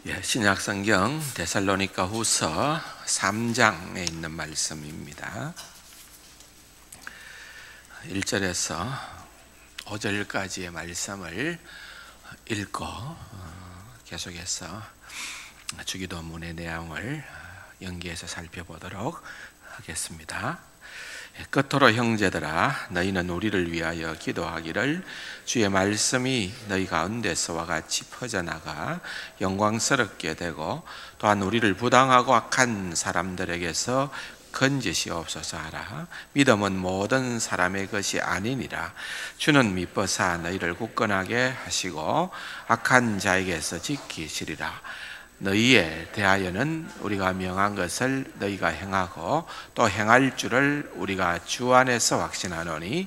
신약 성경 데살로니가 후서 3장에 있는 말씀입니다. 1절에서 5절까지의 말씀을 읽고 계속해서 주기도문의 내용을 연계해서 살펴보도록 하겠습니다. 끝으로 형제들아, 너희는 우리를 위하여 기도하기를, 주의 말씀이 너희 가운데서와 같이 퍼져나가 영광스럽게 되고, 또한 우리를 부당하고 악한 사람들에게서 건지시옵소서 하라. 믿음은 모든 사람의 것이 아니니라. 주는 미뻐사 너희를 굳건하게 하시고 악한 자에게서 지키시리라. 너희에 대하여는 우리가 명한 것을 너희가 행하고 또 행할 줄을 우리가 주 안에서 확신하노니,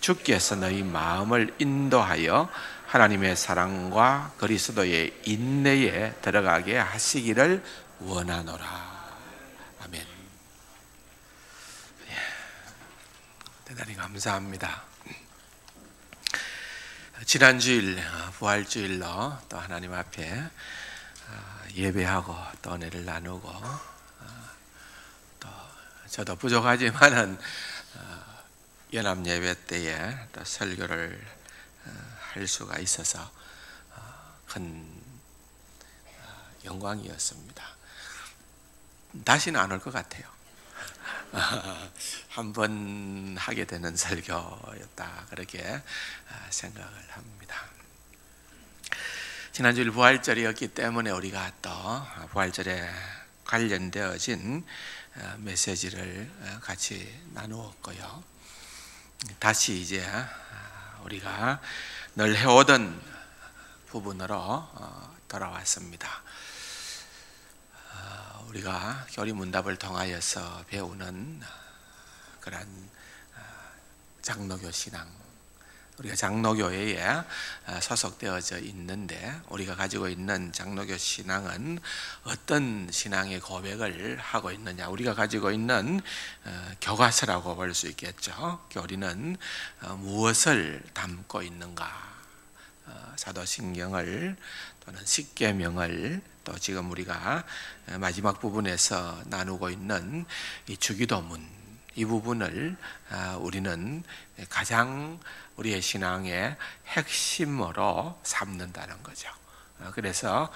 주께서 너희 마음을 인도하여 하나님의 사랑과 그리스도의 인내에 들어가게 하시기를 원하노라. 아멘. 대단히 감사합니다. 지난 주일 부활주일로 또 하나님 앞에 예배하고 또 은혜를 나누고, 또 저도 부족하지만은 연합 예배 때에 또 설교를 할 수가 있어서 큰 영광이었습니다. 다시는 안 올 것 같아요. 한 번 하게 되는 설교였다, 그렇게 생각을 합니다. 지난주일 부활절이었기 때문에 우리가 또 부활절에 관련되어진 메시지를 같이 나누었고요. 다시 이제 우리가 늘 해오던 부분으로 돌아왔습니다. 우리가 교리문답을 통하여서 배우는 그런 장로교 신앙, 우리가 장로교회에 소속되어져 있는데, 우리가 가지고 있는 장로교 신앙은 어떤 신앙의 고백을 하고 있느냐, 우리가 가지고 있는 교과서라고 볼 수 있겠죠. 교리는 무엇을 담고 있는가, 사도신경을 또는 십계명을, 또 지금 우리가 마지막 부분에서 나누고 있는 이 주기도문, 이 부분을 우리는 가장 우리의 신앙의 핵심으로 삼는다는 거죠. 그래서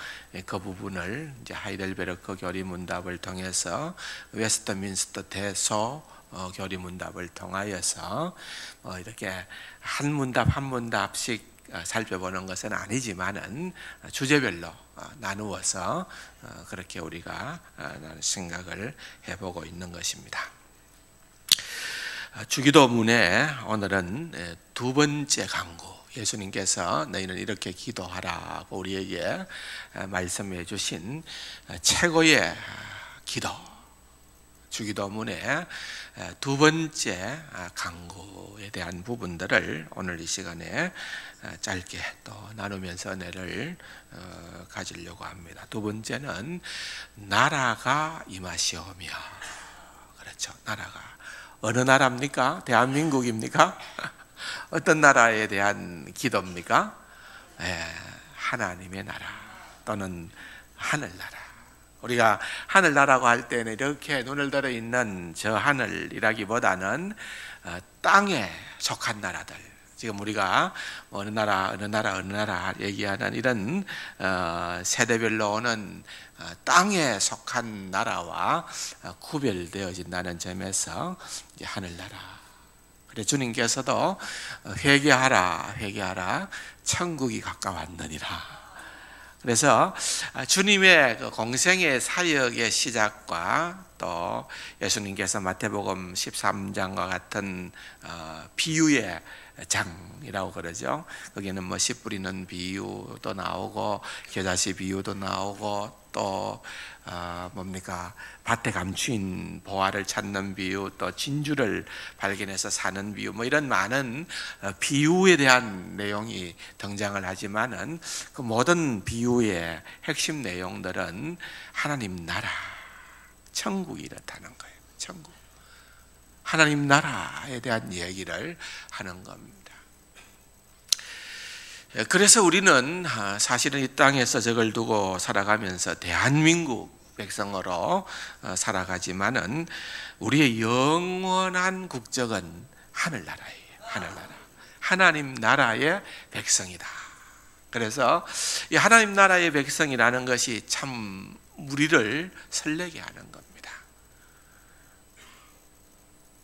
그 부분을 이제 하이델베르크 교리문답을 통해서 웨스트민스터 대소 교리문답을 통하여서 이렇게 한 문답 한 문답씩 살펴보는 것은 아니지만은 주제별로 나누어서 그렇게 우리가 생각을 해보고 있는 것입니다. 주기도문에 오늘은 두 번째 강구, 예수님께서 너희는 이렇게 기도하라고 우리에게 말씀해 주신 최고의 기도, 주기도문의 두 번째 강구에 대한 부분들을 오늘 이 시간에 짧게 또 나누면서 은혜를 가지려고 합니다. 두 번째는 나라가 임하시오며. 그렇죠, 나라가. 어느 나라입니까? 대한민국입니까? 어떤 나라에 대한 기도입니까? 하나님의 나라 또는 하늘나라. 우리가 하늘나라고 할 때는 이렇게 눈을 들어 있는 저 하늘이라기보다는 땅에 속한 나라들, 지금 우리가 어느 나라 얘기하는 이런 세대별로 오는 땅에 속한 나라와 구별되어진다는 점에서 이제 하늘나라. 그래 주님께서도 회개하라, 천국이 가까웠느니라. 그래서 주님의 공생의 사역의 시작과 또 예수님께서 마태복음 13장과 같은 비유의 장이라고 그러죠. 거기는 뭐 씨 뿌리는 비유도 나오고 겨자씨 비유도 나오고 또 뭡니까, 밭에 감추인 보화를 찾는 비유, 또 진주를 발견해서 사는 비유, 뭐 이런 많은 비유에 대한 내용이 등장을 하지만은 그 모든 비유의 핵심 내용들은 하나님 나라, 천국이 이렇다는 거예요. 천국, 하나님 나라에 대한 얘기를 하는 겁니다. 그래서 우리는 사실은 이 땅에서 저걸 두고 살아가면서 대한민국 백성으로 살아가지만은 우리의 영원한 국적은 하늘나라예요. 하늘나라. 하나님 나라의 백성이다. 그래서 이 하나님 나라의 백성이라는 것이 참 우리를 설레게 하는 겁니다.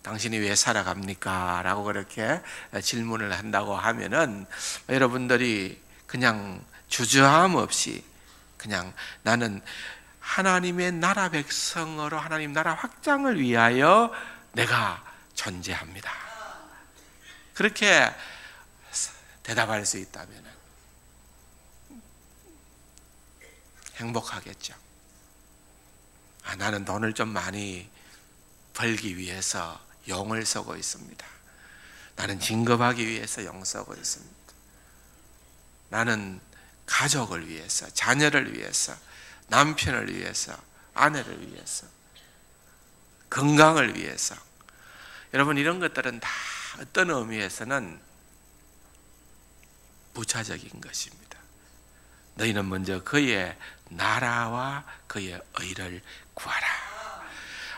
당신이 왜 살아갑니까? 라고 그렇게 질문을 한다고 하면은 여러분들이 그냥 주저함 없이 그냥 나는 하나님의 나라 백성으로 하나님 나라 확장을 위하여 내가 존재합니다. 그렇게 대답할 수 있다면 행복하겠죠. 나는 돈을 좀 많이 벌기 위해서 용을 쓰고 있습니다. 나는 진급하기 위해서 용 쓰고 있습니다. 나는 가족을 위해서, 자녀를 위해서, 남편을 위해서, 아내를 위해서, 건강을 위해서. 여러분, 이런 것들은 다 어떤 의미에서는 부차적인 것입니다. 너희는 먼저 그의 나라와 그의 의를 구하라.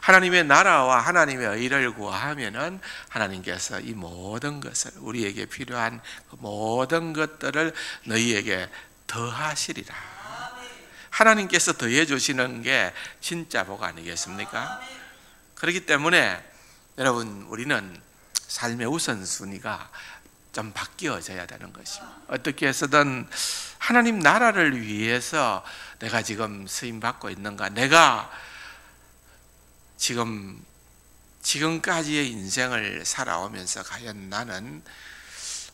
하나님의 나라와 하나님의 의를 구하면은 하나님께서 이 모든 것을, 우리에게 필요한 그 모든 것들을 너희에게 더하시리라. 하나님께서 더해 주시는 게 진짜 복 아니겠습니까? 그렇기 때문에 여러분, 우리는 삶의 우선순위가 좀 바뀌어져야 되는 것입니다. 어떻게 해서든 하나님 나라를 위해서 내가 지금 쓰임받고 있는가, 내가 지금까지의 인생을 살아오면서 과연 나는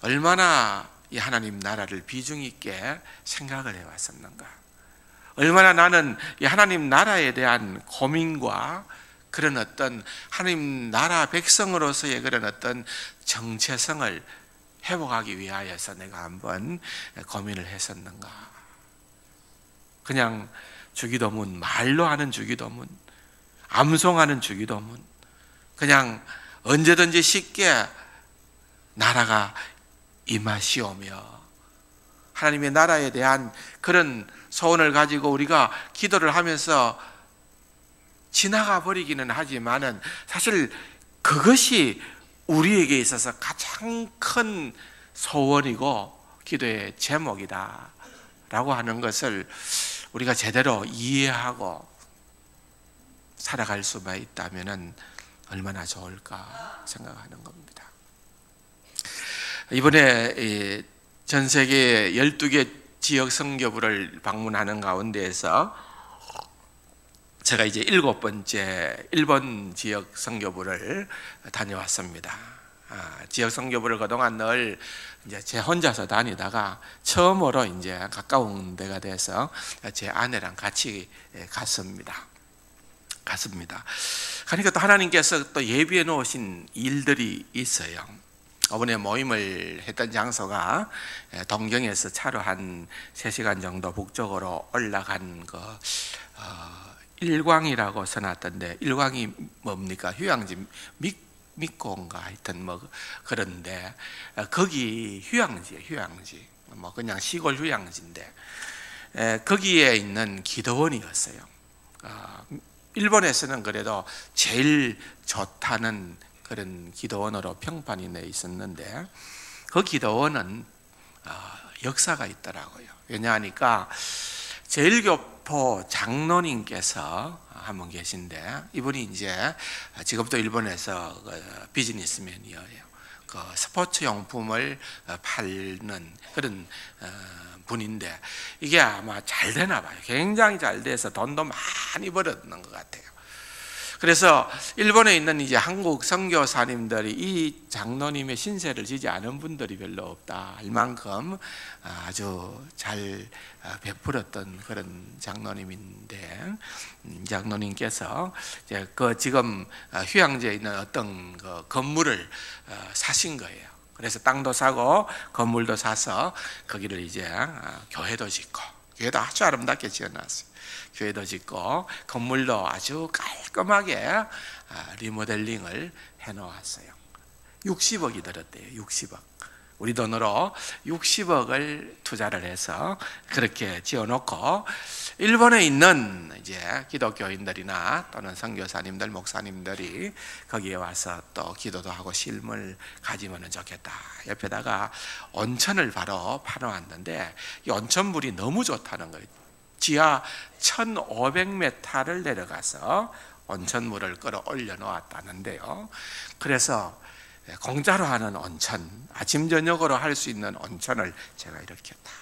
얼마나 이 하나님 나라를 비중 있게 생각을 해왔었는가, 얼마나 나는 이 하나님 나라에 대한 고민과 그런 어떤 하나님 나라 백성으로서의 그런 어떤 정체성을 회복하기 위하여서 내가 한번 고민을 했었는가. 그냥 주기도문, 말로 하는 주기도문, 암송하는 주기도문, 그냥 언제든지 쉽게 나라가 임하시오며 하나님의 나라에 대한 그런 소원을 가지고 우리가 기도를 하면서 지나가 버리기는 하지만은 사실 그것이 우리에게 있어서 가장 큰 소원이고 기도의 제목이다 라고 하는 것을 우리가 제대로 이해하고 살아갈 수만 있다면 얼마나 좋을까 생각하는 겁니다. 이번에 전 세계 12개 지역 선교부를 방문하는 가운데에서 제가 이제 7번째 일본 지역 선교부를 다녀왔습니다. 지역 선교부를 그동안 늘 이제 제 혼자서 다니다가 처음으로 이제 가까운 데가 돼서 제 아내랑 같이 갔습니다. 그러니까 또 하나님께서 또 예비해 놓으신 일들이 있어요. 이번에 모임을 했던 장소가 동경에서 차로 한 3시간 정도 북쪽으로 올라간 일광이라고 써놨던데, 일광이 뭡니까? 휴양지 미꼬인가 하여튼 뭐 그런데 거기 휴양지예요. 휴양지 뭐 그냥 시골 휴양지인데 거기에 있는 기도원이었어요. 일본에서는 그래도 제일 좋다는 그런 기도원으로 평판이 내 있었는데 그 기도원은 역사가 있더라고요. 왜냐하니까 제일교포 장로님께서 한 분 계신데 이분이 이제 지금도 일본에서 비즈니스맨이에요. 그 스포츠 용품을 팔는 그런 분인데 이게 아마 잘 되나 봐요. 굉장히 잘 돼서 돈도 많이 벌었는 것 같아요. 그래서 일본에 있는 이제 한국 선교사님들이 이 장로님의 신세를 지지 않은 분들이 별로 없다 할 만큼 아주 잘 베풀었던 그런 장로님인데, 장로님께서 이제 그 지금 휴양지에 있는 어떤 그 건물을 사신 거예요. 그래서 땅도 사고 건물도 사서 거기를 이제 교회도 짓고, 교회도 아주 아름답게 지어놨어요. 교회도 짓고 건물도 아주 깔끔하게 리모델링을 해놓았어요. 60억이 들었대요. 60억. 우리 돈으로 60억을 투자를 해서 그렇게 지어놓고 일본에 있는 이제 기독교인들이나 또는 선교사님들, 목사님들이 거기에 와서 또 기도도 하고 쉼을 가지면 좋겠다. 옆에다가 온천을 바로 파놓았는데 이 온천물이 너무 좋다는 거예요. 지하 1500m를 내려가서 온천물을 끌어올려 놓았다는데요. 그래서 공짜로 하는 온천, 아침 저녁으로 할 수 있는 온천을 제가 이렇게 다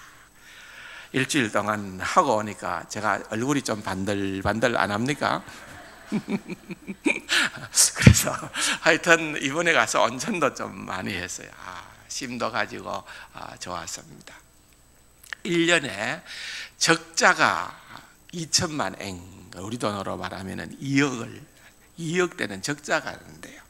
일주일 동안 하고 오니까 제가 얼굴이 좀 반들반들 안 합니까? 그래서 하여튼 이번에 가서 온천도 좀 많이 했어요. 쉼도 가지고 좋았습니다. 1년에 적자가 2천만 엔, 우리 돈으로 말하면 2억 되는 적자가 있는데요.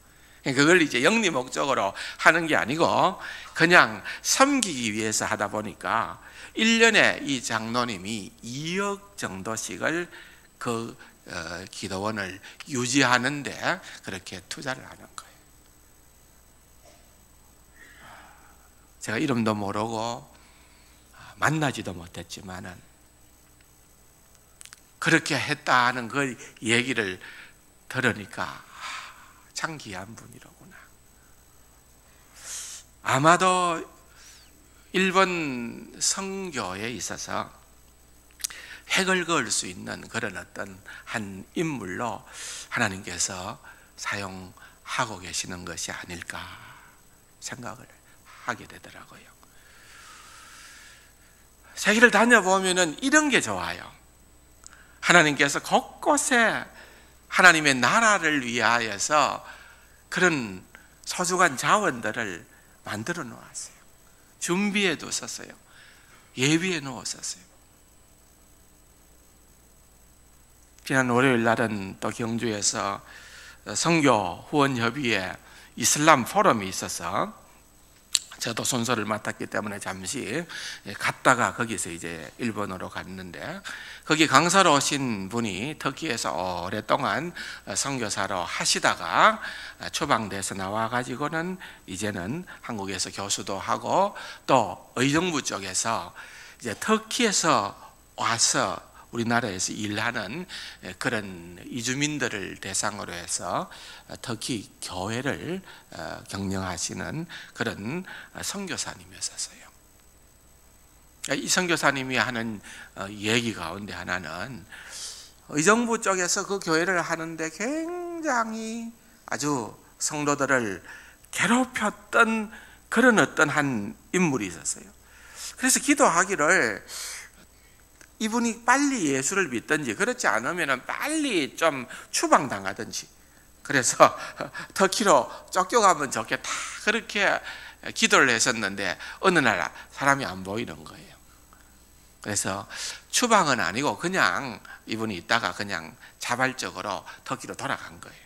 그걸 이제 영리 목적으로 하는 게 아니고 그냥 섬기기 위해서 하다 보니까 1년에 이 장로님이 2억 정도씩을 그 기도원을 유지하는데 그렇게 투자를 하는 거예요. 제가 이름도 모르고 만나지도 못했지만은 그렇게 했다는 그 얘기를 들으니까 참 귀한 분이로구나. 아마도 일본 선교에 있어서 획을 그을 수 있는 그런 어떤 한 인물로 하나님께서 사용하고 계시는 것이 아닐까 생각을 하게 되더라고요. 세계를 다녀보면은 이런 게 좋아요. 하나님께서 곳곳에 하나님의 나라를 위하여서 그런 소중한 자원들을 만들어 놓았어요. 준비해 두었어요. 예비해 놓았어요. 지난 월요일 날은 또 경주에서 선교 후원협의회 이슬람 포럼이 있어서 저도 순서를 맡았기 때문에 잠시 갔다가 거기서 이제 일본으로 갔는데 거기 강사로 오신 분이 터키에서 오랫동안 선교사로 하시다가 추방돼서 나와가지고는 이제는 한국에서 교수도 하고 또 의정부 쪽에서 이제 터키에서 와서 우리나라에서 일하는 그런 이주민들을 대상으로 해서 터키 교회를 경영하시는 그런 선교사님이었어요. 이 선교사님이 하는 얘기 가운데 하나는 의정부 쪽에서 그 교회를 하는데 굉장히 아주 성도들을 괴롭혔던 그런 어떤 한 인물이 있었어요. 그래서 기도하기를 이분이 빨리 예수를 믿든지 그렇지 않으면 빨리 좀 추방당하든지 그래서 터키로 쫓겨가면 좋겠다 그렇게 기도를 했었는데 어느 날 사람이 안 보이는 거예요. 그래서 추방은 아니고 그냥 이분이 있다가 그냥 자발적으로 터키로 돌아간 거예요.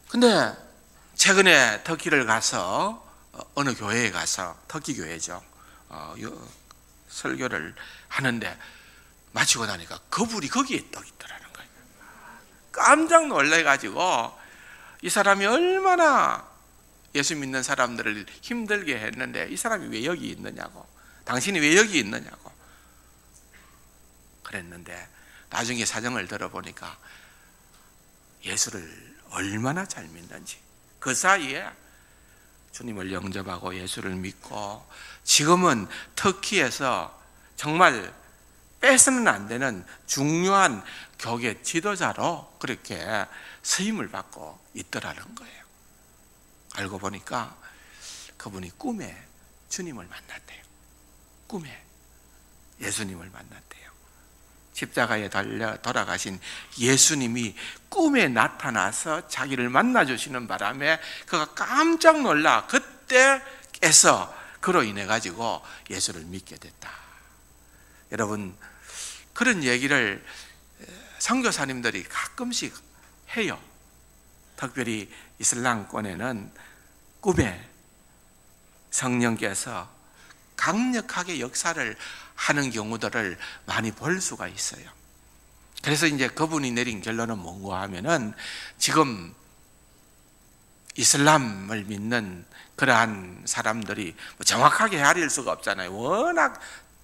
근데 최근에 터키를 가서 어느 교회에 가서 터키 교회죠. 설교를 하는데 마치고 나니까 그분이 거기에 떠 있더라는 거예요. 깜짝 놀래가지고 이 사람이 얼마나 예수 믿는 사람들을 힘들게 했는데 이 사람이 왜 여기 있느냐고, 당신이 왜 여기 있느냐고 그랬는데 나중에 사정을 들어보니까 예수를 얼마나 잘 믿는지 그 사이에 주님을 영접하고 예수를 믿고 지금은 터키에서 정말 빼서는 안 되는 중요한 교계 지도자로 그렇게 쓰임을 받고 있더라는 거예요. 알고 보니까 그분이 꿈에 주님을 만났대요. 꿈에 예수님을 만났대요. 십자가에 달려 돌아가신 예수님이 꿈에 나타나서 자기를 만나주시는 바람에 그가 깜짝 놀라 그때 깨서 그로 인해 가지고 예수를 믿게 됐다. 여러분 그런 얘기를 선교사님들이 가끔씩 해요. 특별히 이슬람권에는 꿈에 성령께서 강력하게 역사를 하는 경우들을 많이 볼 수가 있어요. 그래서 이제 그분이 내린 결론은 뭔가 하면은 지금 이슬람을 믿는 그러한 사람들이 정확하게 헤아릴 수가 없잖아요. 워낙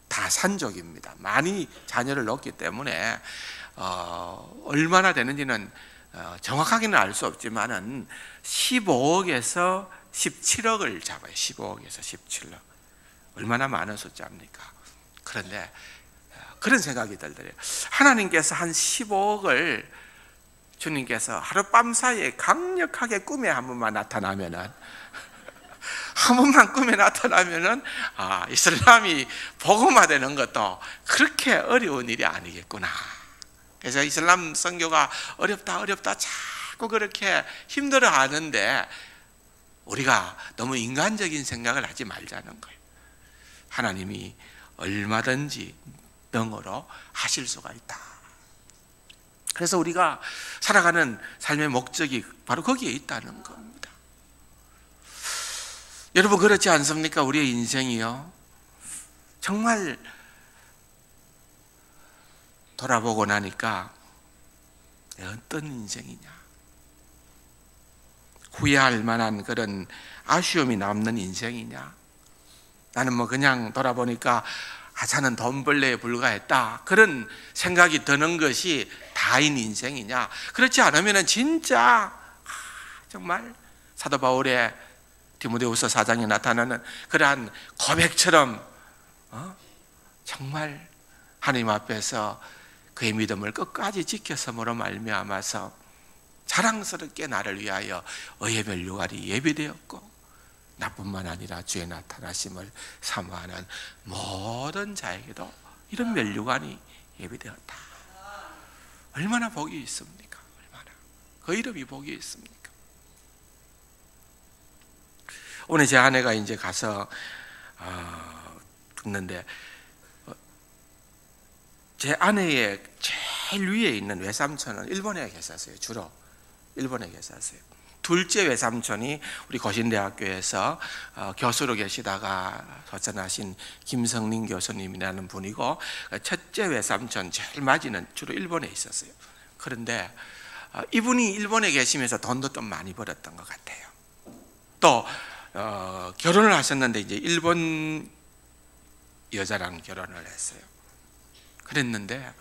다산족입니다. 많이 자녀를 낳기 때문에 얼마나 되는지는 정확하게는 알 수 없지만은 15억에서 17억을 잡아요. 15억에서 17억. 얼마나 많은 숫자입니까? 그런데 그런 생각이 들더래요. 하나님께서 한 15억을 주님께서 하룻밤 사이에 강력하게 꿈에 한 번만 나타나면은 한 번만 꿈에 나타나면은 이슬람이 복음화되는 것도 그렇게 어려운 일이 아니겠구나. 그래서 이슬람 선교가 어렵다 자꾸 그렇게 힘들어 하는데 우리가 너무 인간적인 생각을 하지 말자는 거예요. 하나님이 얼마든지 능으로 하실 수가 있다. 그래서 우리가 살아가는 삶의 목적이 바로 거기에 있다는 겁니다. 여러분 그렇지 않습니까? 우리의 인생이요, 정말 돌아보고 나니까 어떤 인생이냐, 후회할 만한 그런 아쉬움이 남는 인생이냐, 나는 뭐 그냥 돌아보니까 자는 돈벌레에 불과했다, 그런 생각이 드는 것이 다인 인생이냐, 그렇지 않으면 진짜 정말 사도 바울의 디모데후서 4장에 나타나는 그러한 고백처럼 정말 하나님 앞에서 그의 믿음을 끝까지 지켰음으로 말미암아서 자랑스럽게 나를 위하여 의의 면류관이 예비되었고 나뿐만 아니라 주의 나타나심을 사모하는 모든 자에게도 이런 면류관이 예비되었다. 얼마나 복이 있습니까? 얼마나 그 이름이 복이 있습니까? 오늘 제 아내가 이제 가서 듣는데 제 아내의 제일 위에 있는 외삼촌은 일본에 계셨어요. 주로 일본에 계셨어요. 둘째 외삼촌이 우리 거신대학교에서 교수로 계시다가 소천하신 김성린 교수님이라는 분이고, 첫째 외삼촌 제일 맞이는 주로 일본에 있었어요. 그런데 이분이 일본에 계시면서 돈도 좀 많이 벌었던 것 같아요. 또 결혼을 하셨는데 이제 일본 여자랑 결혼을 했어요. 그랬는데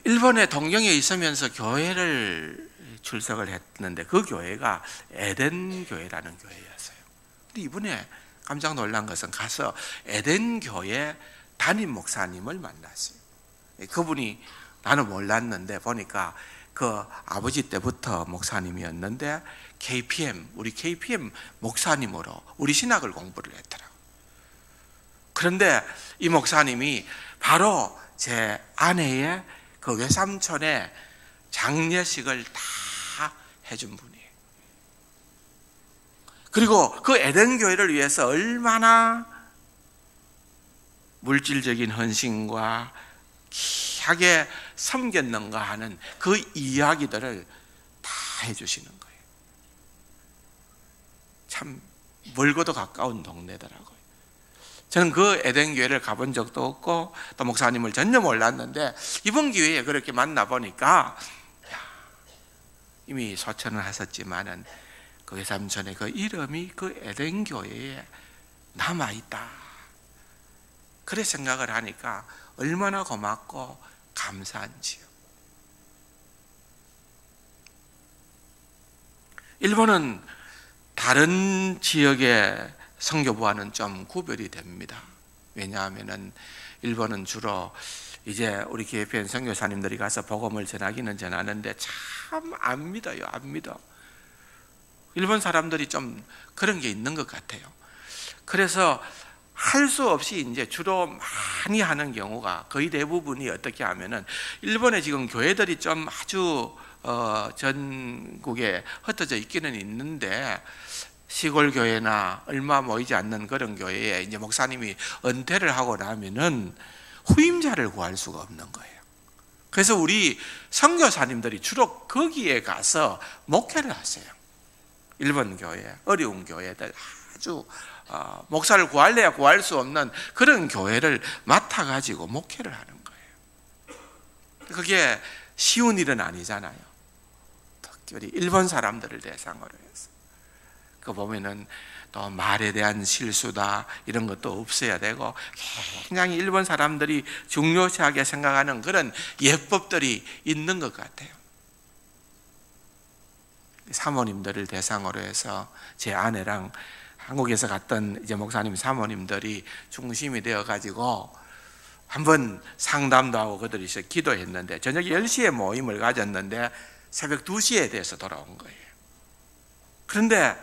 일본의 동경에 있으면서 교회를 출석을 했는데 그 교회가 에덴 교회라는 교회였어요. 근데 이번에 깜짝 놀란 것은 가서 에덴 교회 담임 목사님을 만났어요. 그분이 나는 몰랐는데 보니까 그 아버지 때부터 목사님이었는데 우리 KPM 목사님으로 우리 신학을 공부를 했더라고요. 그런데 이 목사님이 바로 제 아내의 그 외삼촌의 장례식을 다 해준 분이에요. 그리고 그 에덴 교회를 위해서 얼마나 물질적인 헌신과 귀하게 섬겼는가 하는 그 이야기들을 다 해주시는 거예요. 참 멀고도 가까운 동네더라고요. 저는 그 에덴 교회를 가본 적도 없고 또 목사님을 전혀 몰랐는데 이번 기회에 그렇게 만나보니까 이미 소천을 하셨지만은 그 외삼촌의 그 이름이 그 에덴 교회에 남아있다. 그래 생각을 하니까 얼마나 고맙고 감사한지요. 일본은 다른 지역의 선교부와는 좀 구별이 됩니다. 왜냐하면은 일본은 주로 이제 우리 KPN 선교사님들이 가서 복음을 전하기는 전하는데 참 안 믿어요. 안 믿어. 일본 사람들이 좀 그런 게 있는 것 같아요. 그래서 할 수 없이 이제 주로 많이 하는 경우가 거의 대부분이 어떻게 하면은 일본에 지금 교회들이 좀 아주 전국에 흩어져 있기는 있는데 시골 교회나 얼마 모이지 않는 그런 교회에 이제 목사님이 은퇴를 하고 나면은 후임자를 구할 수가 없는 거예요. 그래서 우리 선교사님들이 주로 거기에 가서 목회를 하세요. 일본 교회, 어려운 교회들 아주 목사를 구할래야 구할 수 없는 그런 교회를 맡아가지고 목회를 하는 거예요. 그게 쉬운 일은 아니잖아요. 특별히 일본 사람들을 대상으로 해서 그 보면은 또 말에 대한 실수다 이런 것도 없어야 되고 굉장히 일본 사람들이 중요시하게 생각하는 그런 예법들이 있는 것 같아요. 사모님들을 대상으로 해서 제 아내랑 한국에서 갔던 이제 목사님 사모님들이 중심이 되어 가지고 한번 상담도 하고 그들이 기도했는데 저녁 10시에 모임을 가졌는데 새벽 2시에 돼서 돌아온 거예요. 그런데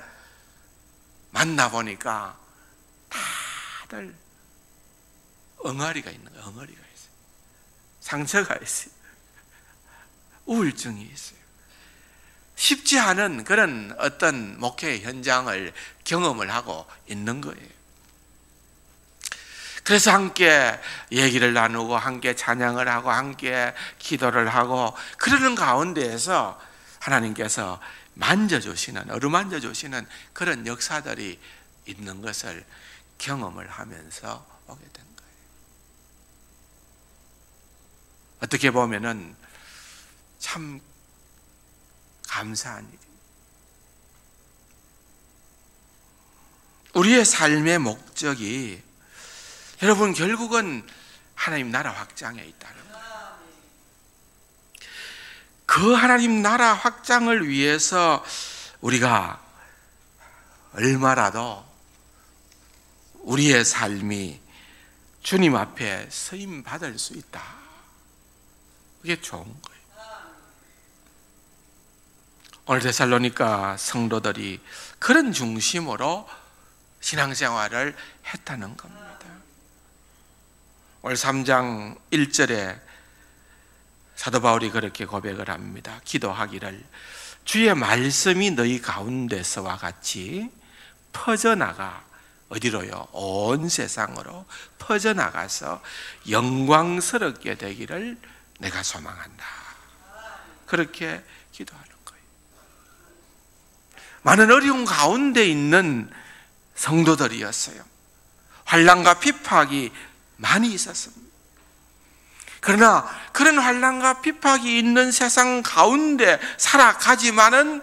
만나보니까 다들 엉아리가 있는 거예요. 엉아리가 있어요. 상처가 있어요. 우울증이 있어요. 쉽지 않은 그런 어떤 목회 현장을 경험을 하고 있는 거예요. 그래서 함께 얘기를 나누고 함께 찬양을 하고 함께 기도를 하고 그러는 가운데에서 하나님께서 만져주시는, 어루만져주시는 그런 역사들이 있는 것을 경험을 하면서 오게 된 거예요. 어떻게 보면은 참 감사한 일입니다. 우리의 삶의 목적이 여러분 결국은 하나님 나라 확장에 있다는 거예요. 그 하나님 나라 확장을 위해서 우리가 얼마라도 우리의 삶이 주님 앞에 쓰임 받을 수 있다. 그게 좋은 거예요. 오늘 데살로니가 성도들이 그런 중심으로 신앙생활을 했다는 겁니다. 오늘 3장 1절에 사도 바울이 그렇게 고백을 합니다. 기도하기를 주의 말씀이 너희 가운데서와 같이 퍼져나가 어디로요? 온 세상으로 퍼져나가서 영광스럽게 되기를 내가 소망한다. 그렇게 기도하는 거예요. 많은 어려운 가운데 있는 성도들이었어요. 환난과 핍박이 많이 있었습니다. 그러나 그런 환난과 핍박이 있는 세상 가운데 살아가지만은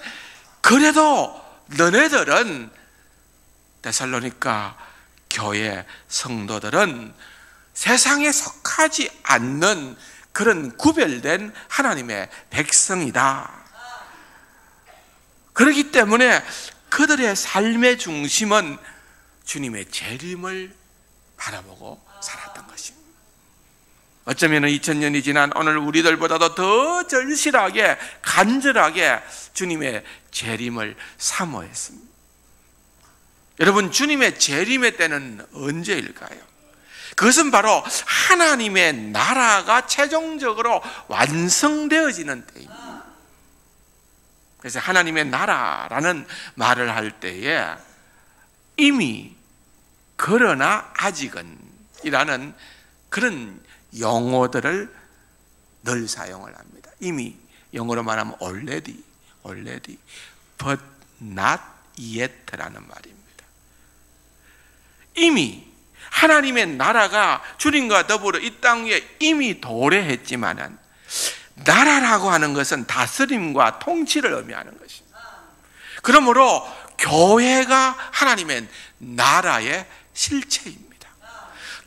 그래도 너네들은 데살로니가 교회 성도들은 세상에 속하지 않는 그런 구별된 하나님의 백성이다. 그렇기 때문에 그들의 삶의 중심은 주님의 재림을 바라보고 살았던 것입니다. 어쩌면 2000년이 지난 오늘 우리들보다도 더 절실하게 간절하게 주님의 재림을 사모했습니다. 여러분, 주님의 재림의 때는 언제일까요? 그것은 바로 하나님의 나라가 최종적으로 완성되어지는 때입니다. 그래서 하나님의 나라라는 말을 할 때에 이미 그러나 아직은 이라는 그런 용어들을 늘 사용을 합니다. 이미 영어로 말하면 already, but not yet라는 말입니다. 이미 하나님의 나라가 주님과 더불어 이 땅 위에 이미 도래했지만은 나라라고 하는 것은 다스림과 통치를 의미하는 것입니다. 그러므로 교회가 하나님의 나라의 실체입니다.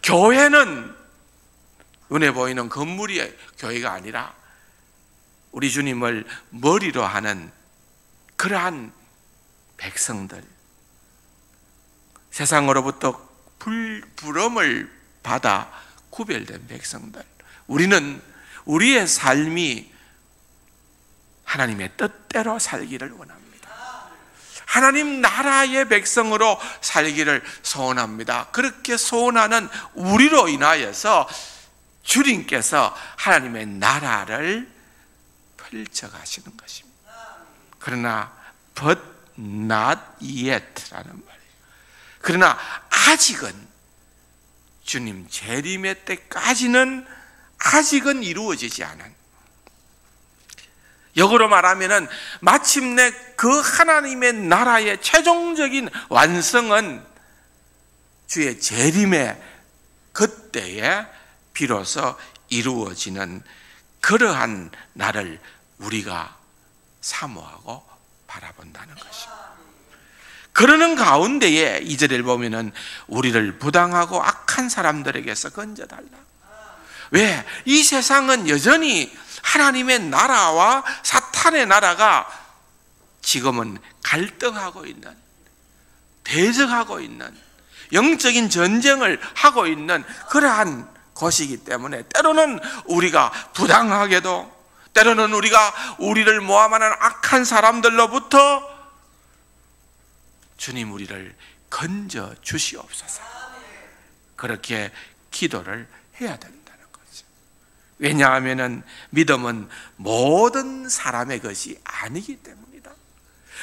교회는 눈에 보이는 건물이 교회가 아니라 우리 주님을 머리로 하는 그러한 백성들, 세상으로부터 부름을 받아 구별된 백성들, 우리는 우리의 삶이 하나님의 뜻대로 살기를 원합니다. 하나님 나라의 백성으로 살기를 소원합니다. 그렇게 소원하는 우리로 인하여서 주님께서 하나님의 나라를 펼쳐가시는 것입니다. 그러나 but not yet라는 말이에요. 그러나 아직은 주님 재림의 때까지는 아직은 이루어지지 않은, 역으로 말하면은 마침내 그 하나님의 나라의 최종적인 완성은 주의 재림의 그때에 비로소 이루어지는 그러한 날을 우리가 사모하고 바라본다는 것입니다. 그러는 가운데에 2절을 보면은 우리를 부당하고 악한 사람들에게서 건져달라. 왜? 이 세상은 여전히 하나님의 나라와 사탄의 나라가 지금은 갈등하고 있는, 대적하고 있는, 영적인 전쟁을 하고 있는 그러한 것이기 때문에 때로는 우리가 부당하게도, 때로는 우리를 모함하는 악한 사람들로부터 주님 우리를 건져 주시옵소서. 그렇게 기도를 해야 된다는 거죠. 왜냐하면 믿음은 모든 사람의 것이 아니기 때문이다.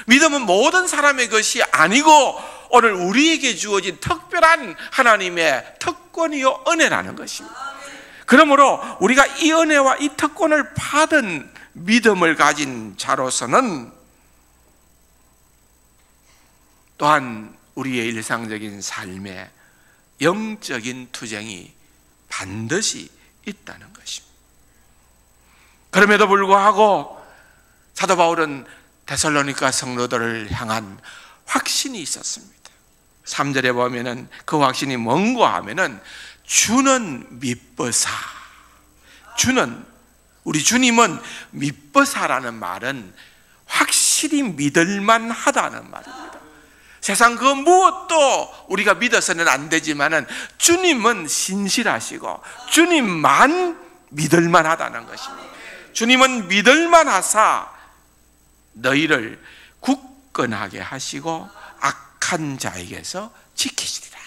믿음은 모든 사람의 것이 아니고 오늘 우리에게 주어진 특별한 하나님의 특권이요 은혜라는 것입니다. 그러므로 우리가 이 은혜와 이 특권을 받은 믿음을 가진 자로서는 또한 우리의 일상적인 삶에 영적인 투쟁이 반드시 있다는 것입니다. 그럼에도 불구하고 사도 바울은 데살로니가 성도들을 향한 확신이 있었습니다. 3절에 보면은 그 확신이 뭔가 하면은 주는 미쁘사. 우리 주님은 미쁘사라는 말은 확실히 믿을만 하다는 말입니다. 세상 그 무엇도 우리가 믿어서는 안 되지만은 주님은 신실하시고 주님만 믿을만 하다는 것입니다. 주님은 믿을만 하사 너희를 굳건하게 하시고 악한 자에게서 지키시리라.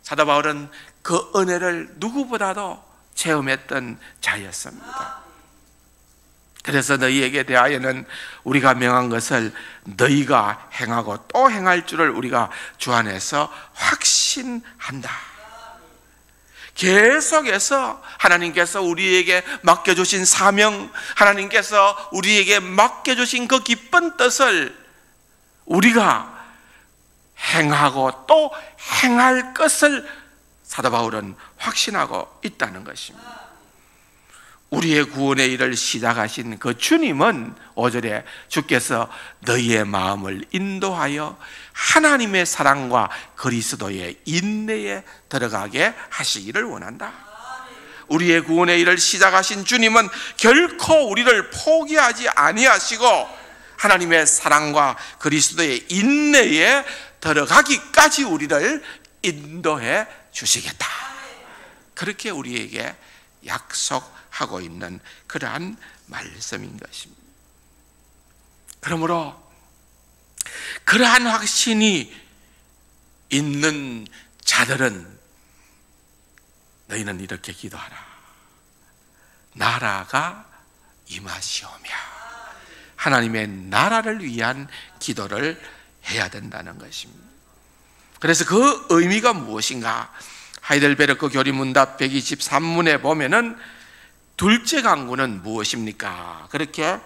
사도 바울은 그 은혜를 누구보다도 체험했던 자였습니다. 그래서 너희에게 대하여는 우리가 명한 것을 너희가 행하고 또 행할 줄을 우리가 주 안에서 확신한다. 계속해서 하나님께서 우리에게 맡겨주신 사명, 하나님께서 우리에게 맡겨주신 그 기쁜 뜻을 우리가 행하고 또 행할 것을 사도 바울은 확신하고 있다는 것입니다. 우리의 구원의 일을 시작하신 그 주님은 5절에 주께서 너희의 마음을 인도하여 하나님의 사랑과 그리스도의 인내에 들어가게 하시기를 원한다. 우리의 구원의 일을 시작하신 주님은 결코 우리를 포기하지 아니하시고 하나님의 사랑과 그리스도의 인내에 들어가기까지 우리를 인도해 주시겠다. 그렇게 우리에게 약속하고 있는 그러한 말씀인 것입니다. 그러므로 그러한 확신이 있는 자들은 너희는 이렇게 기도하라. 나라가 임하시오며. 하나님의 나라를 위한 기도를 해야 된다는 것입니다. 그래서 그 의미가 무엇인가? 하이델베르크 교리문답 123문에 보면은 둘째 강구는 무엇입니까? 그렇게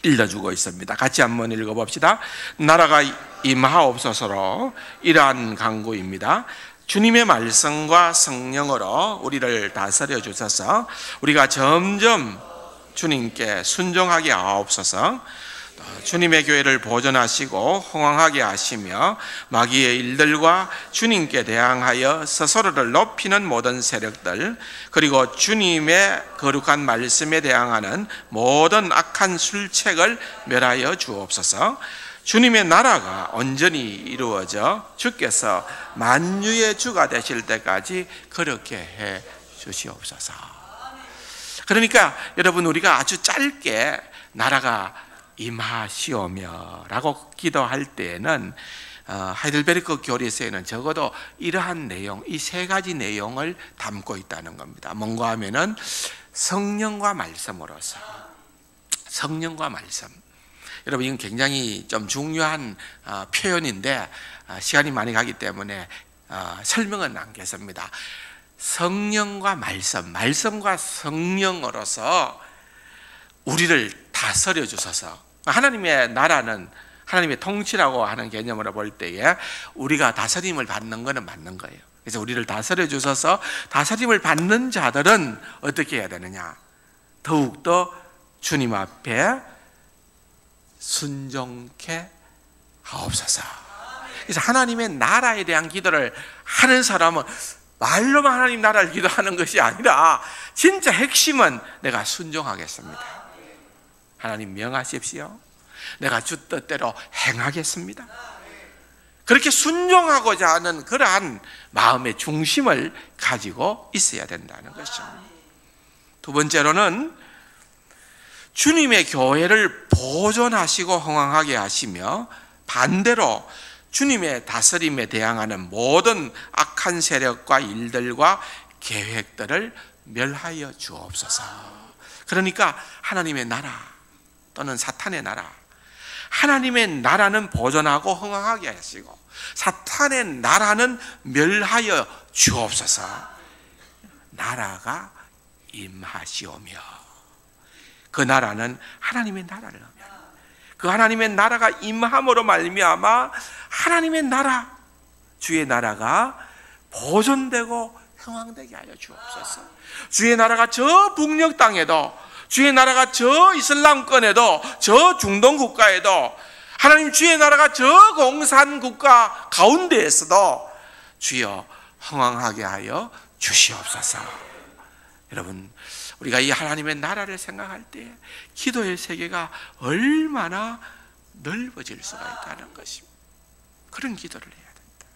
읽어주고 있습니다. 같이 한번 읽어봅시다. 나라가 임하옵소서로 이러한 강구입니다. 주님의 말씀과 성령으로 우리를 다스려 주셔서 우리가 점점 주님께 순종하게 하옵소서. 주님의 교회를 보존하시고 흥왕하게 하시며 마귀의 일들과 주님께 대항하여 스스로를 높이는 모든 세력들, 그리고 주님의 거룩한 말씀에 대항하는 모든 악한 술책을 멸하여 주옵소서. 주님의 나라가 온전히 이루어져 주께서 만유의 주가 되실 때까지 그렇게 해 주시옵소서. 그러니까 여러분, 우리가 아주 짧게 나라가 임하시오며 라고 기도할 때에는 하이델베르크 교리에서는 적어도 이러한 내용, 이 세 가지 내용을 담고 있다는 겁니다. 뭔가 하면은 성령과 말씀으로서, 성령과 말씀. 여러분, 이건 굉장히 좀 중요한 표현인데 시간이 많이 가기 때문에 설명은 않겠습니다. 성령과 말씀, 말씀과 성령으로서 우리를 다스려 주셔서, 하나님의 나라는 하나님의 통치라고 하는 개념으로 볼 때에 우리가 다스림을 받는 것은 맞는 거예요. 그래서 우리를 다스려 주셔서 다스림을 받는 자들은 어떻게 해야 되느냐? 더욱더 주님 앞에 순종케 하옵소서. 그래서 하나님의 나라에 대한 기도를 하는 사람은 말로만 하나님 나라를 기도하는 것이 아니라 진짜 핵심은 내가 순종하겠습니다. 하나님 명하십시오. 내가 주 뜻대로 행하겠습니다. 그렇게 순종하고자 하는 그러한 마음의 중심을 가지고 있어야 된다는 것입니다. 두 번째로는 주님의 교회를 보존하시고 흥왕하게 하시며 반대로 주님의 다스림에 대항하는 모든 악한 세력과 일들과 계획들을 멸하여 주옵소서. 그러니까 하나님의 나라 또는 사탄의 나라, 하나님의 나라는 보존하고 흥왕하게 하시고 사탄의 나라는 멸하여 주옵소서. 나라가 임하시오며, 그 나라는 하나님의 나라를 하며 그 하나님의 나라가 임함으로 말미암아 하나님의 나라, 주의 나라가 보존되고 흥왕되게 하여 주옵소서. 주의 나라가 저 북녘 땅에도, 주의 나라가 저 이슬람권에도, 저 중동 국가에도, 하나님 주의 나라가 저 공산 국가 가운데에서도 주여 흥왕하게 하여 주시옵소서. 여러분, 우리가 이 하나님의 나라를 생각할 때 기도의 세계가 얼마나 넓어질 수가 있다는 것입니다. 그런 기도를 해야 된다.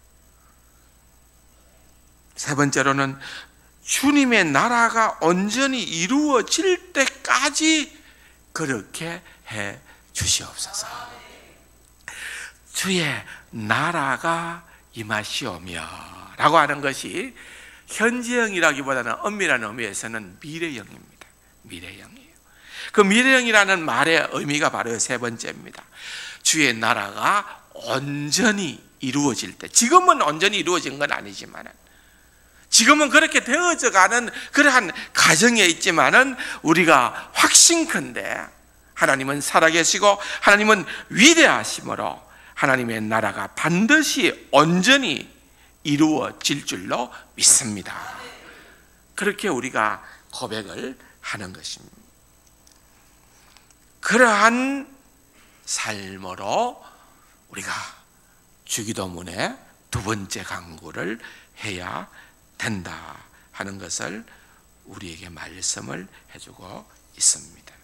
세 번째로는 주님의 나라가 온전히 이루어질 때까지 그렇게 해 주시옵소서. 주의 나라가 임하시오며 라고 하는 것이 현재형이라기보다는 엄밀한 의미에서는 미래형입니다. 미래형이에요. 그 미래형이라는 말의 의미가 바로 세 번째입니다. 주의 나라가 온전히 이루어질 때, 지금은 온전히 이루어진 건 아니지만, 지금은 그렇게 되어져 가는 그러한 가정에 있지만은 우리가 확신컨대 하나님은 살아계시고 하나님은 위대하심으로 하나님의 나라가 반드시 온전히 이루어질 줄로 믿습니다. 그렇게 우리가 고백을 하는 것입니다. 그러한 삶으로 우리가 주기도문의 두 번째 강구를 해야 된다 하는 것을 우리에게 말씀을 해주고 있습니다.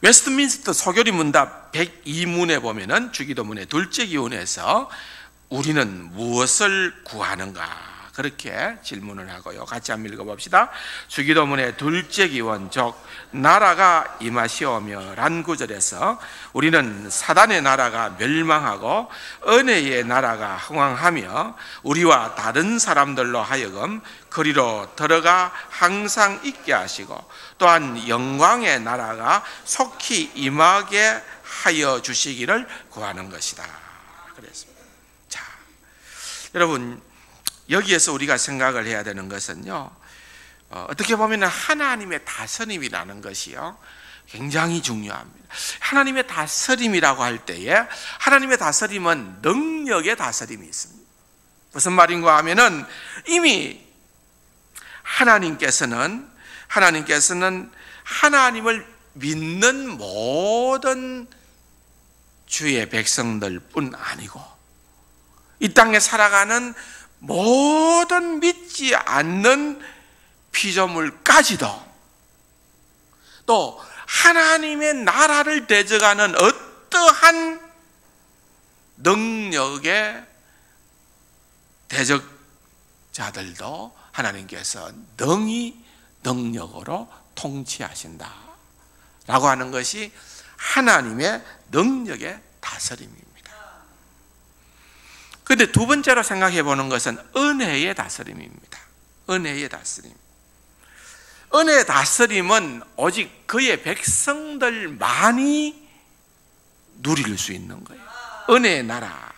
웨스트민스터 소교리 문답 102문에 보면은 주기도문의 둘째 기원에서 우리는 무엇을 구하는가 그렇게 질문을 하고요. 같이 한번 읽어봅시다. 주기도문의 둘째 기원 즉 나라가 임하시오며 란 구절에서 우리는 사단의 나라가 멸망하고 은혜의 나라가 흥왕하며 우리와 다른 사람들로 하여금 그리로 들어가 항상 있게 하시고 또한 영광의 나라가 속히 임하게 하여 주시기를 구하는 것이다. 그랬습니다. 자, 여러분, 여기에서 우리가 생각을 해야 되는 것은요, 어떻게 보면 하나님의 다스림이라는 것이요 굉장히 중요합니다. 하나님의 다스림이라고 할 때에 하나님의 다스림은 능력의 다스림이 있습니다. 무슨 말인가 하면은 이미 하나님께서는 하나님을 믿는 모든 주의 백성들 뿐 아니고 이 땅에 살아가는 모든 믿지 않는 피조물까지도 또 하나님의 나라를 대적하는 어떠한 능력의 대적자들도 하나님께서 능히 능력으로 통치하신다 라고 하는 것이 하나님의 능력의 다스림입니다. 그런데 두 번째로 생각해 보는 것은 은혜의 다스림입니다. 은혜의 다스림. 은혜의 다스림은 오직 그의 백성들만이 누릴 수 있는 거예요. 은혜의 나라,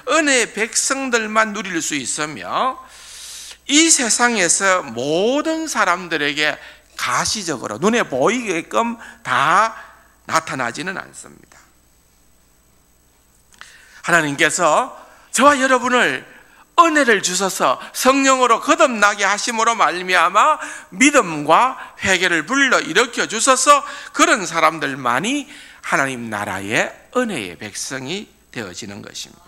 은혜의 백성들만 누릴 수 있으며 이 세상에서 모든 사람들에게 가시적으로 눈에 보이게끔 다 나타나지는 않습니다. 하나님께서 저와 여러분을 은혜를 주셔서 성령으로 거듭나게 하심으로 말미암아 믿음과 회개를 불러 일으켜 주셔서 그런 사람들만이 하나님 나라의 은혜의 백성이 되어지는 것입니다.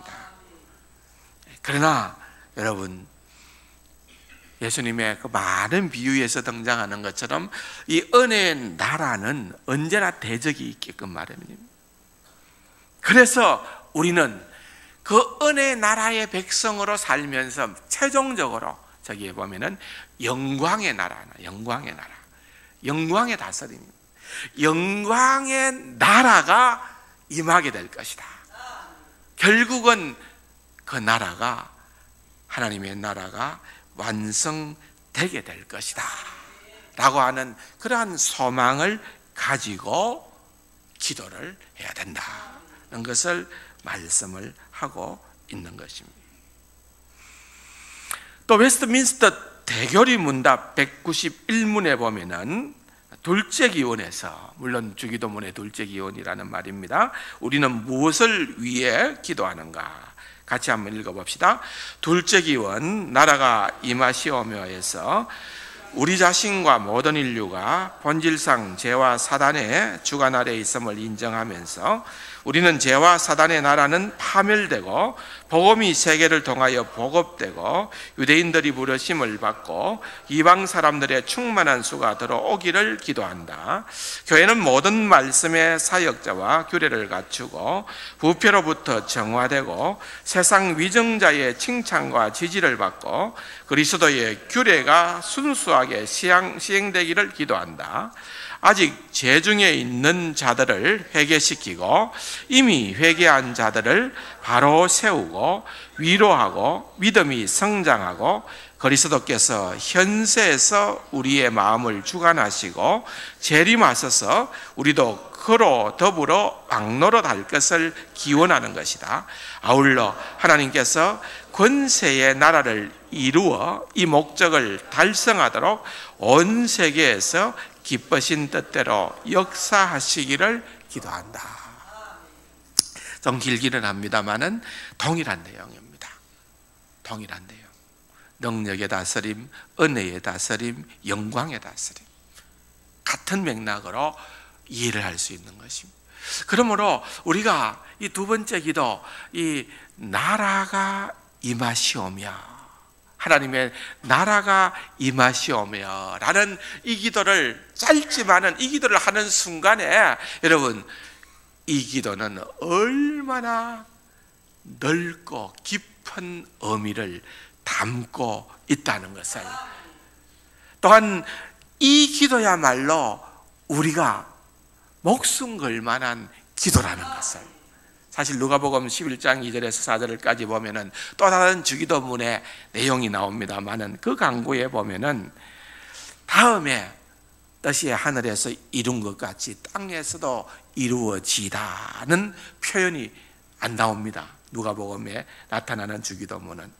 그러나 여러분, 예수님의 그 많은 비유에서 등장하는 것처럼 이 은혜의 나라는 언제나 대적이 있게끔 마련입니다. 그래서 우리는 그 은혜의 나라의 백성으로 살면서 최종적으로 저기에 보면은 영광의 나라, 영광의 다스림입니다. 영광의 나라가 임하게 될 것이다. 결국은 그 나라가, 하나님의 나라가 완성되게 될 것이다 라고 하는 그러한 소망을 가지고 기도를 해야 된다는 것을 말씀을 하고 있는 것입니다. 또 웨스트민스터 대교리 문답 191문에 보면은 둘째 기원에서, 물론 주기도문의 둘째 기원이라는 말입니다. 우리는 무엇을 위해 기도하는가? 같이 한번 읽어봅시다. 둘째 기원, 나라가 임하시오며에서 우리 자신과 모든 인류가 본질상 죄와 사단의 주관 아래에 있음을 인정하면서 우리는 죄와 사단의 나라는 파멸되고 복음이 세계를 통하여 보급되고 유대인들이 부르심을 받고 이방 사람들의 충만한 수가 들어오기를 기도한다. 교회는 모든 말씀의 사역자와 규례를 갖추고 부패로부터 정화되고 세상 위정자의 칭찬과 지지를 받고 그리스도의 규례가 순수하게 시행되기를 기도한다. 아직 죄 중에 있는 자들을 회개시키고 이미 회개한 자들을 바로 세우고 위로하고 믿음이 성장하고 그리스도께서 현세에서 우리의 마음을 주관하시고 재림하셔서 우리도 그로 더불어 왕노릇할 것을 기원하는 것이다. 아울러 하나님께서 권세의 나라를 이루어 이 목적을 달성하도록 온 세계에서 기쁘신 뜻대로 역사하시기를 기도한다. 좀 길기는 합니다만은 동일한 내용입니다. 동일한 내용. 능력의 다스림, 은혜의 다스림, 영광의 다스림. 같은 맥락으로 이해를 할 수 있는 것입니다. 그러므로 우리가 이 두 번째 기도, 이 나라가 임하시오며, 하나님의 나라가 임하시오며 라는 이 기도를, 짧지만은 이 기도를 하는 순간에 여러분, 이 기도는 얼마나 넓고 깊은 의미를 담고 있다는 것을, 또한 이 기도야말로 우리가 목숨 걸 만한 기도라는 것을, 사실 누가복음 11장 2절에서 4절까지 보면은 또 다른 주기도문의 내용이 나옵니다만은 그 강구에 보면은 다음에 뜻이 하늘에서 이룬 것 같이 땅에서도 이루어지다는 표현이 안 나옵니다. 누가복음에 나타나는 주기도문은.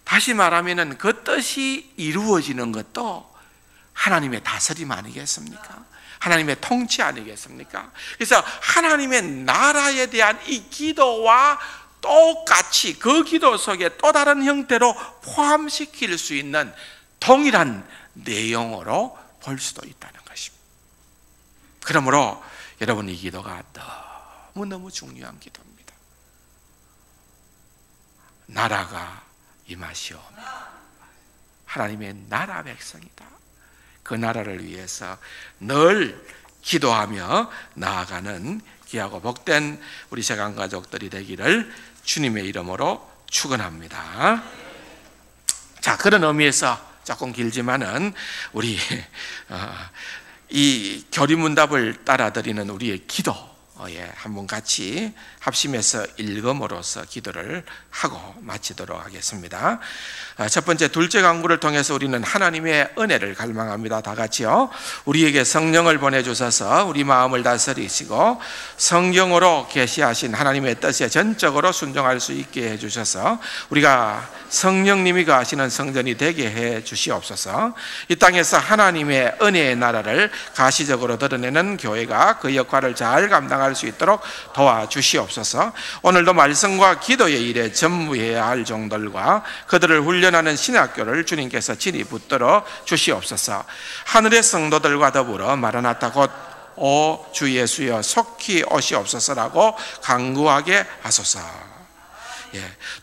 다시 말하면은 그 뜻이 이루어지는 것도 하나님의 다스림 아니겠습니까? 하나님의 통치 아니겠습니까? 그래서 하나님의 나라에 대한 이 기도와 똑같이 그 기도 속에 또 다른 형태로 포함시킬 수 있는 동일한 내용으로 볼 수도 있다는 것입니다. 그러므로 여러분, 이 기도가 너무너무 중요한 기도입니다. 나라가 임하시오며, 하나님의 나라 백성이다. 그 나라를 위해서 늘 기도하며 나아가는 귀하고 복된 우리 세강 가족들이 되기를 주님의 이름으로 축원합니다. 자, 그런 의미에서 조금 길지만은 우리 이 교리문답을 따라드리는 우리의 기도에 한번 같이 합심해서 읽음으로써 기도를 하고 마치도록 하겠습니다. 첫 번째, 둘째 강구를 통해서 우리는 하나님의 은혜를 갈망합니다. 다 같이요. 우리에게 성령을 보내주셔서 우리 마음을 다스리시고 성경으로 계시하신 하나님의 뜻에 전적으로 순종할 수 있게 해주셔서 우리가 성령님이 거하시는 성전이 되게 해 주시옵소서. 이 땅에서 하나님의 은혜의 나라를 가시적으로 드러내는 교회가 그 역할을 잘 감당할 살아갈 수 있도록 도와주시옵소서. 오늘도 말씀과 기도의 일에 전무해야 할 종들과 그들을 훈련하는 신학교를 주님께서 진히 붙들어 주시옵소서. 하늘의 성도들과 더불어 마라나타 곧 오 주 예수여 속히 오시옵소서라고 간구하게 하소서.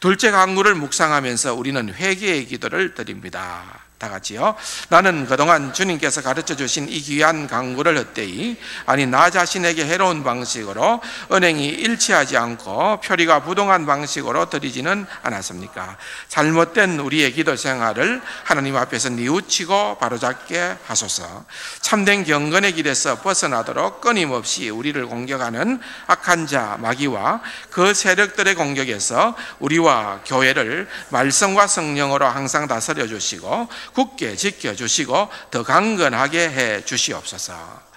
둘째 간구를 묵상하면서 우리는 회개의 기도를 드립니다. 다 같이요. 나는 그동안 주님께서 가르쳐 주신 이 귀한 간구를 헛되이, 아니 나 자신에게 해로운 방식으로 은행이 일치하지 않고 표리가 부동한 방식으로 드리지는 않았습니까? 잘못된 우리의 기도 생활을 하나님 앞에서 뉘우치고 바로잡게 하소서. 참된 경건의 길에서 벗어나도록 끊임없이 우리를 공격하는 악한 자 마귀와 그 세력들의 공격에서 우리와 교회를 말씀과 성령으로 항상 다스려 주시고 굳게 지켜주시고 더 강건하게 해 주시옵소서.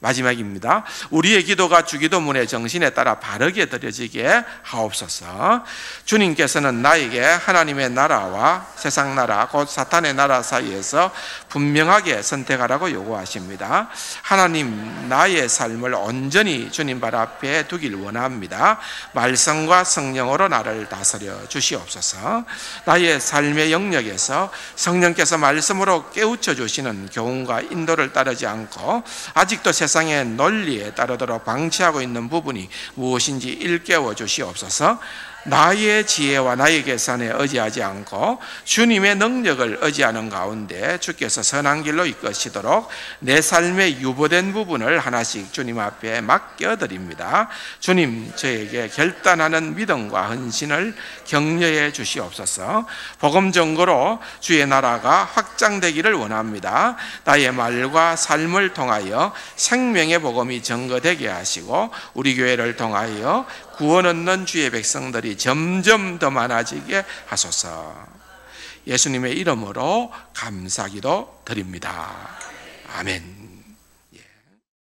마지막입니다. 우리의 기도가 주기도문의 정신에 따라 바르게 드려지게 하옵소서. 주님께서는 나에게 하나님의 나라와 세상 나라 곧 사탄의 나라 사이에서 분명하게 선택하라고 요구하십니다. 하나님, 나의 삶을 온전히 주님 발 앞에 두길 원합니다. 말씀과 성령으로 나를 다스려 주시옵소서. 나의 삶의 영역에서 성령께서 말씀으로 깨우쳐 주시는 교훈과 인도를 따르지 않고 아직도 세상의 논리에 따르도록 방치하고 있는 부분이 무엇인지 일깨워 주시옵소서. 나의 지혜와 나의 계산에 의지하지 않고 주님의 능력을 의지하는 가운데 주께서 선한 길로 이끄시도록 내 삶의 유보된 부분을 하나씩 주님 앞에 맡겨드립니다. 주님, 저에게 결단하는 믿음과 헌신을 격려해 주시옵소서. 복음 전거로 주의 나라가 확장되기를 원합니다. 나의 말과 삶을 통하여 생명의 복음이 전거되게 하시고 우리 교회를 통하여 구원 얻는 주의 백성들이 점점 더 많아지게 하소서. 예수님의 이름으로 감사기도 드립니다. 아멘.